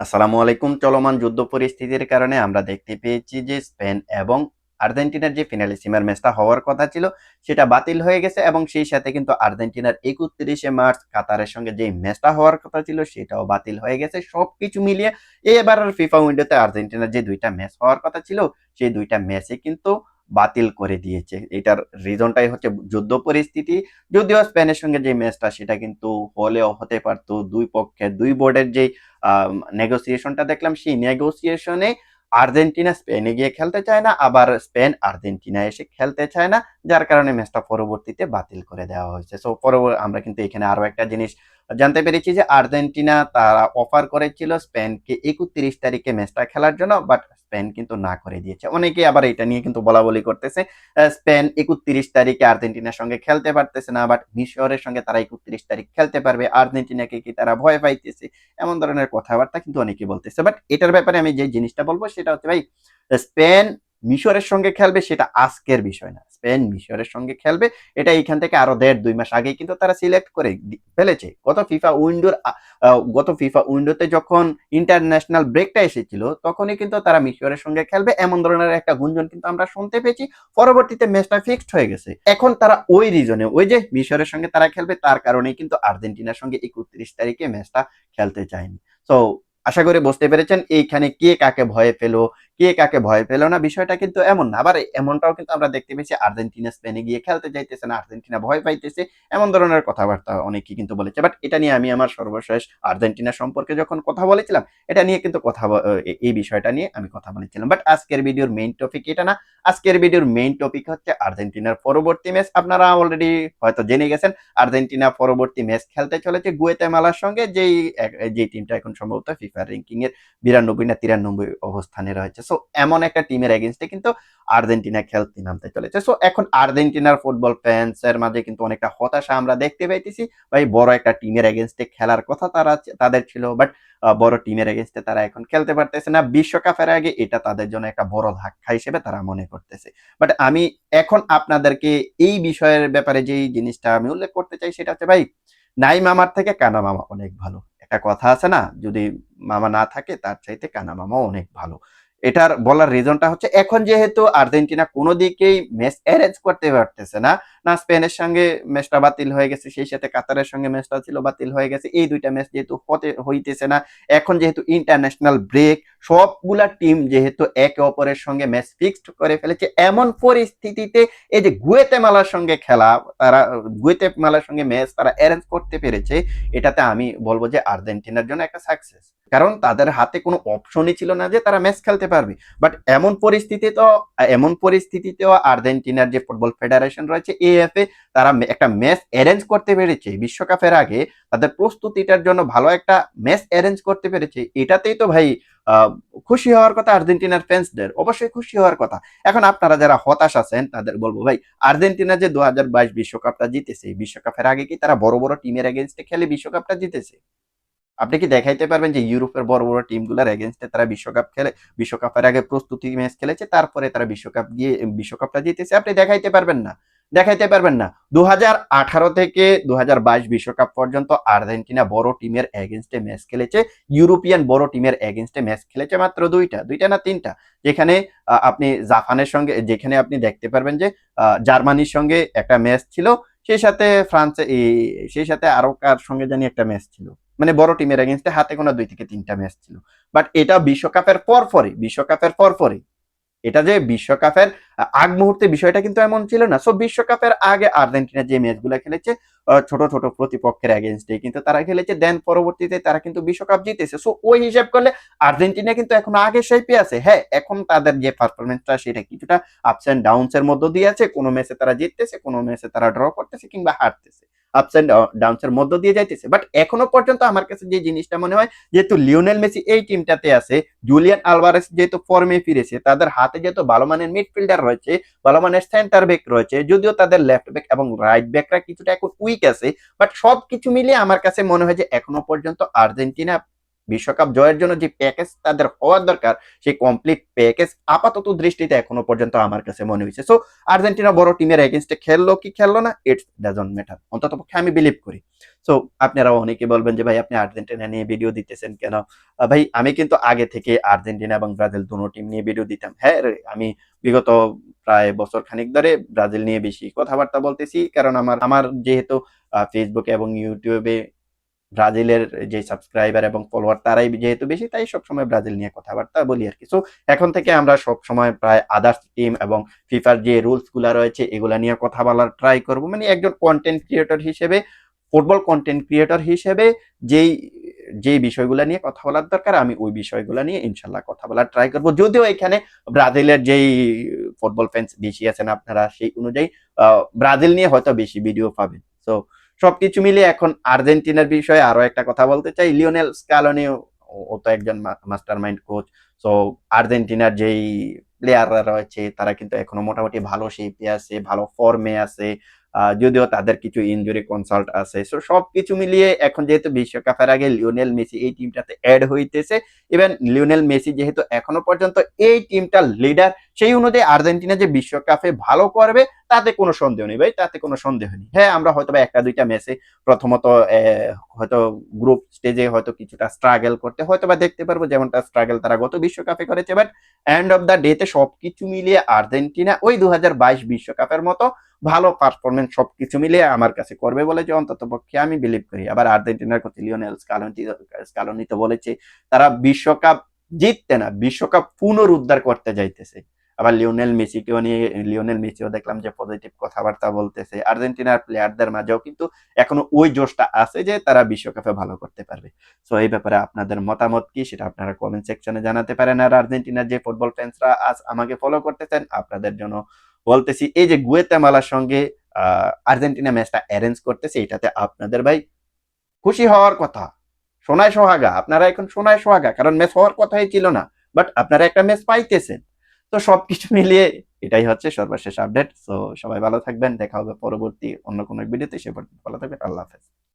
আসসালামু আলাইকুম। চলমান যুদ্ধ পরিস্থিতির কারণে আমরা দেখতে পেয়েছি যে স্পেন এবং আর্জেন্টিনার যে ফিনালিসিমার ম্যাচটা হওয়ার কথা ছিল সেটা বাতিল হয়ে গেছে এবং সেই সাথে কিন্তু আর্জেন্টিনার 31শে মার্চ কাতারের সঙ্গে যে ম্যাচটা হওয়ার কথা ছিল সেটাও বাতিল হয়ে গেছে। সবকিছু মিলিয়ে এবারের ফিফা উইন্ডোতে আর্জেন্টিনার যে দুইটা ম্যাচ হওয়ার কথা ছিল সেই দুইটা ম্যাচই কিন্তু বাতিল করে দিয়েছে। এটার রিজনটাই হচ্ছে যুদ্ধ পরিস্থিতি। যদিও স্পেনের সঙ্গে যে ম্যাচটা সেটা কিন্তু হলেও হতে পারতো। দুই পক্ষের দুই বোর্ডের যে নেগোসিয়েশনটা দেখলাম সেই নেগোসিয়েশনে আর্জেন্টিনা স্পেনে গিয়ে খেলতে চায় না, আবার স্পেন আর্জেন্টিনা এসে খেলতে চায় না, যার কারণে ম্যাচটা পরবর্তীতে বাতিল করে দেওয়া হয়েছে। সো আমরা কিন্তু এখানে আরো একটা জিনিস জানতে পেরেছি যে আর্জেন্টিনা তারা অফার করেছিল স্পেনকে 31 তারিখে ম্যাচটা খেলার জন্য, বাট স্পেন কিন্তু না করে দিয়েছে। অনেকে আবার এটা নিয়ে কিন্তু বলা বলি করতেছে স্পেন 31 তারিখে আর্জেন্টিনার সঙ্গে খেলতে পারতেছে না, বাট মিশরের সঙ্গে তারা 31 তারিখ খেলতে পারবে, আর্জেন্টিনাকে কি তারা ভয় পাইতেছে, এমন ধরনের কথাবার্তা কিন্তু অনেকে বলতেছে। বাট এটার ব্যাপারে আমি যে জিনিসটা বলবো সেটা হচ্ছে ভাই, স্পেন মিশরের সঙ্গে খেলবে সেটা আজকের বিষয় না। স্পেন মিশরের সঙ্গে খেলবে এটা এখান থেকে আরো 1.5-2 মাস আগেই কিন্তু তারা সিলেক্ট করে ফেলেছে। গত ফিফা উইন্ডোতে যখন ইন্টারন্যাশনাল ব্রেকটা এসেছিল তখনই কিন্তু তারা মিশরের সঙ্গে খেলবে এমন ধরনের একটা গুঞ্জন কিন্তু আমরা শুনতে পেয়েছি। পরবর্তীতে ম্যাচটা ফিক্সড হয়ে গেছে। এখন তারা ওই রিজনে ওই যে মিশরের সঙ্গে তারা খেলবে তার কারণেই কিন্তু আর্জেন্টিনার সঙ্গে 31 তারিখে ম্যাচটা খেলতে চায়নি। সো আশা করি বুঝতে পেরেছেন এইখানে কে কাকে ভয় পেলো, কে কাকে ভয় পেলো না, বিষয়টা কিন্তু এমন না। আবার এমনটাও কিন্তু আমরা দেখতে পেয়েছি আর্জেন্টিনা স্পেনে গিয়ে খেলতে চাইতেছে না, আর্জেন্টিনা ভয় পাইতেছে, এমন ধরনের কথাবার্তা অনেকেই কিন্তু বলেছে। বাট এটা নিয়ে আমি আমার সর্বশেষ আর্জেন্টিনা সম্পর্কে যখন কথা বলেছিলাম এটা নিয়ে কিন্তু এই বিষয়টা নিয়ে আমি কথা বলেছিলাম। বাট আজকের ভিডিওর মেইন টপিক এটা না। আজকের ভিডিওর মেইন টপিক হচ্ছে আর্জেন্টিনার পরবর্তী ম্যাচ। আপনারা অলরেডি হয়তো জেনে গেছেন আর্জেন্টিনা পরবর্তী ম্যাচ খেলতে চলেছে গুয়েতেমালার সঙ্গে, যেই টিমটা এখন সম্ভবত ফিফা র্যাঙ্কিং এর 92 না 93 অবস্থানে রয়েছে। সো এমন একটা টিমের এগেইনস্টে কিন্তু আর্জেন্টিনা খেলতে নামতে চলেছে। সো এখন আর্জেন্টিনার ফুটবল ফ্যান্স এর মাঝে কিন্তু অনেকটা হতাশা আমরা দেখতে পাইতেছি। ভাই বড় একটা টিমের এগেইনস্টে খেলার কথা তাদের ছিল, বাট বড় টিমের এগেইনস্টে তারা এখন খেলতে পারতেছে না। বিশ্বকাপের আগে এটা তাদের জন্য একটা বড় ধাক্কা হিসেবে তারা মনে করতেছে। বাট আমি এখন আপনাদেরকে এই বিষয়ের ব্যাপারে যেই জিনিসটা আমি উল্লেখ করতে চাই সেটা হচ্ছে ভাই, নাই মামার থেকে কানা মামা অনেক ভালো। একটা কথা আছে না, যদি মামা না থাকে তার চাইতে কানা মামা অনেক ভালো। এটার বলার রিজনটা হচ্ছে এখন যেহেতু আর্জেন্টিনা কোনো দিকেই ম্যাচ অ্যারেঞ্জ করতে পারতেছে না, না স্পেনের সঙ্গে ম্যাচটা বাতিল হয়ে গেছে, সেই সাথে কাতারের সঙ্গে ম্যাচটা ছিল বাতিল হয়ে গেছে, এই দুইটা ম্যাচ যেহেতু হইতেছে না, এখন যেহেতু ইন্টারন্যাশনাল ব্রেক, সবগুলা টিম যেহেতু একে অপরের সঙ্গে ম্যাচ ফিক্সড করে ফেলেছে, এমন পরিস্থিতিতে এই যে গুয়েতেমালার সঙ্গে খেলা, তারা গুয়েতেমালার সঙ্গে ম্যাচ তারা অ্যারেঞ্জ করতে পেরেছে, এটাতে আমি বলবো যে আর্জেন্টিনার জন্য একটা সাকসেস। কারণ তাদের হাতে কোনো অপশনই ছিল না যে তারা ম্যাচ খেলতে পারবে। বাট এমন পরিস্থিতিতেও আর্জেন্টিনার যে ফুটবল ফেডারেশন রয়েছে এএফএ, তারা একটা ম্যাচ অ্যারেঞ্জ করতে পেরেছে বিশ্বকাপের আগে, তাদের প্রস্তুতিটার জন্য ভালো একটা ম্যাচ অ্যারেঞ্জ করতে পেরেছে। এটাতেই তো ভাই আহ, খুশি হওয়ার কথা আর্জেন্টিনার ফ্যান্সদের, অবশ্যই খুশি হওয়ার কথা। এখন আপনারা যারা হতাশ আছেন তাদের বলবো ভাই, আর্জেন্টিনা যে 2022 বিশ্বকাপটা জিতেছে, বিশ্বকাপের আগে কি তারা বড় বড় টিমের এগেনস্টে খেলে বিশ্বকাপটা জিতেছে? আপনি কি দেখাইতে পারবেন যে ইউরোপের বড় বড় টিমগুলোর এগেনস্টে তারা বিশ্বকাপ খেলে, বিশ্বকাপের আগে প্রস্তুতি ম্যাচ খেলেছে, তারপরে তারা বিশ্বকাপটা জিতেছে? আপনি দেখাইতে পারবেন না, দেখাইতে পারবেন না। 2018 থেকে 2022 বিশ্বকাপ পর্যন্ত আর্জেন্টিনা বড় টিমের এগেনস্টে ম্যাচ খেলেছে, ইউরোপিয়ান বড় টিমের এগেনস্টে ম্যাচ খেলেছে মাত্র দুইটা না তিনটা। যেখানে আপনি জাপানের সঙ্গে, যেখানে আপনি দেখতে পারবেন যে জার্মানির সঙ্গে একটা ম্যাচ ছিল, সেই সাথে সেই সাথে আরো কার সঙ্গে জানি একটা ম্যাচ ছিল, মানে বড় টিমের এগেনস্টে হাতে গোনা 2 থেকে 3টা ম্যাচ ছিল। বাট এটা বিশ্বকাপের পরপরই এটা যে বিশ্বকাপের আগ মুহূর্তে বিষয়টা কিন্তু এমন ছিল না। সো বিশ্বকাপের আগে আর্জেন্টিনা যে ম্যাচগুলো খেলেছে ছোট ছোট প্রতিপক্ষের এগেনস্টে কিন্তু তারা খেলেছে, দেন পরবর্তীতে তারা কিন্তু বিশ্বকাপ জিতেছে। সো ওই হিসাব করলে আর্জেন্টিনা কিন্তু এখন আগে শেপে আছে। হ্যাঁ, এখন তাদের যে পারফরমেন্সটা সেটা কিছুটা আপস এন্ড ডাউনস এর মধ্য দিয়ে আছে, কোনো ম্যাচে তারা জিততেছে, কোনো ম্যাচে তারা ড্র করতেছে কিংবা হারতেছে, আপস এন্ড ডাউনস এর মধ্য দিয়ে যাইতেছে। বাট এখনো পর্যন্ত আমার কাছে যে জিনিসটা মনে হয়, যেহেতু লিওনেল মেসি এই টিমটাতে আছে, জুলিয়ান আলভারেস যেহেতু ফর্মে ফিরেছে, তাদের হাতে যেহেতু ভালো মানের মিডফিল্ডার রয়েছে, ভালো মানের সেন্টার ব্যাক রয়েছে, যদিও তাদের লেফট ব্যাক এবং রাইট ব্যাকরা কিছুটা এখন উইক আছে, বাট সবকিছু মিলিয়ে আমার কাছে মনে হয় যে এখনো পর্যন্ত আর্জেন্টিনা বিশ্বকাপ জয়ের জন্য যে প্যাকেজ তাদের হওয়ার দরকার, সেই কমপ্লিট প্যাকেজ আপাতত দৃষ্টিতে এখনো পর্যন্ত আমার কাছে মনে হয়েছে। সো আর্জেন্টিনা বড় টিমের এগেনস্টে খেললো কি খেললো না, ইটস ডাজন্ট ম্যাটার, অন্তত পক্ষে আমি বিলিভ করি। সো আপনারা অনেকে বলবেন যে ভাই আপনি আর্জেন্টিনা নিয়ে ভিডিও দিতেছেন কেন? ভাই আমি কিন্তু আগে থেকে আর্জেন্টিনা এবং ব্রাজিল দুটো টিম নিয়ে ভিডিও দিতাম। হ্যাঁ, আমি বিগত প্রায় বছর খানিক ধরে ব্রাজিল নিয়ে বেশি কথাবার্তা বলতেছি, কারণ আমার আমার যেহেতু ফেসবুকে এবং ইউটিউবে ব্রাজিলের যে সাবস্ক্রাইবার এবং ফলোয়ার তারাই যেহেতু বেশি, তাই সবসময় ব্রাজিল নিয়ে কথাবার্তা বলি আর কি। সো এখন থেকে আমরা সবসময় প্রায় আদার্স টিম এবং ফিফার যে রুলস গুলা রয়েছে এগুলা নিয়ে কথা বলার ট্রাই করব। মানে একজন কন্টেন্ট ক্রিয়েটর হিসেবে, ফুটবল কন্টেন্ট ক্রিয়েটর হিসেবে যেই যেই বিষয়গুলো নিয়ে কথা বলার দরকার আমি ওই বিষয়গুলো নিয়ে ইনশাল্লাহ কথা বলার ট্রাই করব। যদিও এখানে ব্রাজিলের যেই ফুটবল ফ্যান্স বেশি আছেন আপনারা, সেই অনুযায়ী ব্রাজিল নিয়ে হয়তো বেশি ভিডিও পাবেন। সো সবকিছু মিলিয়ে এখন আর্জেন্টিনার বিষয়ে আরো একটা কথা বলতে চাই। লিওনেল স্ক্যালোনি ও তো একজন মাস্টার মাইন্ড কোচ। সো আর্জেন্টিনার যেই প্লেয়াররা রয়েছে তারা কিন্তু এখনো মোটামুটি ভালো শেপে আছে, ভালো ফর্মে আছে। যদিও তাদের কিছু ইনজুরি কনসাল্ট আছে। সো সবকিছু মিলিয়ে এখন যেহেতু বিশ্বকাপের আগে লিওনেল মেসি এই টিমটাতে অ্যাড হইতেছে, ইভেন লিওনেল মেসি যেহেতু এখনো পর্যন্ত এই টিমটার লিডার, সেই অনুযায়ী আর্জেন্টিনা যে বিশ্বকাপে ভালো করবে তাতে কোনো সন্দেহ নেই ভাই, তাতে কোনো সন্দেহ নেই। হ্যাঁ, আমরা হয়তো বা একটা দুইটা ম্যাচে প্রথমত হয়তো গ্রুপ স্টেজে হয়তো কিছুটা স্ট্রাগল করতে হয়তো বা দেখতে পারবো, যেমনটা স্ট্রাগল তারা গত বিশ্বকাপে করেছে। বাট এন্ড অফ দ্য ডেতে সবকিছু মিলিয়ে আর্জেন্টিনা ওই 2022 বিশ্বকাপের মতো ভালো পারফরমেন্স সবকিছু মিলিয়ে আমার কাছে করবে বলে যে অন্তত পক্ষে আমি বিলিভ করি। আবার আর্জেন্টিনার কোচ লিওনেল স্কালোনি তো বলেছে তারা বিশ্বকাপ জিততে না, বিশ্বকাপ পুনরুদ্ধার করতে যাইতেছে। আবার লিওনেল মেসিও দেখলাম যে পজিটিভ কথাবার্তা বলতেছে। আর্জেন্টিনার প্লেয়ারদের মাঝেও কিন্তু এখনো ওই জোশটা আছে যে তারা বিশ্বকাপে ভালো করতে পারবে। সো এই ব্যাপারে আপনাদের মতামত কি সেটা আপনারা কমেন্ট সেকশনে জানাতে পারেন। আর আর্জেন্টিনার যে ফুটবল ফ্যান্সরা আজ আমাকে ফলো করতেছেন আপনাদের জন্য বলতেছি, এই যে গুয়েতেমালার সঙ্গে আর্জেন্টিনা ম্যাচটা অ্যারেঞ্জ করতেছে, এটাতে আপনাদের ভাই খুশি হওয়ার কথা, সোনায় সোহাগা, আপনারা এখন সোনায় সোহাগা, কারণ ম্যাচ হওয়ার কথাই ছিল না, বাট আপনারা একটা ম্যাচ পাইতেছেন। তো সবকিছু মিলিয়ে এটাই হচ্ছে সর্বশেষ আপডেট। তো সবাই ভালো থাকবেন, দেখা হবে পরবর্তী অন্য কোনো ভিডিওতে। সে পর্যন্ত ভালো থাকবেন, আল্লাহ হাফেজ।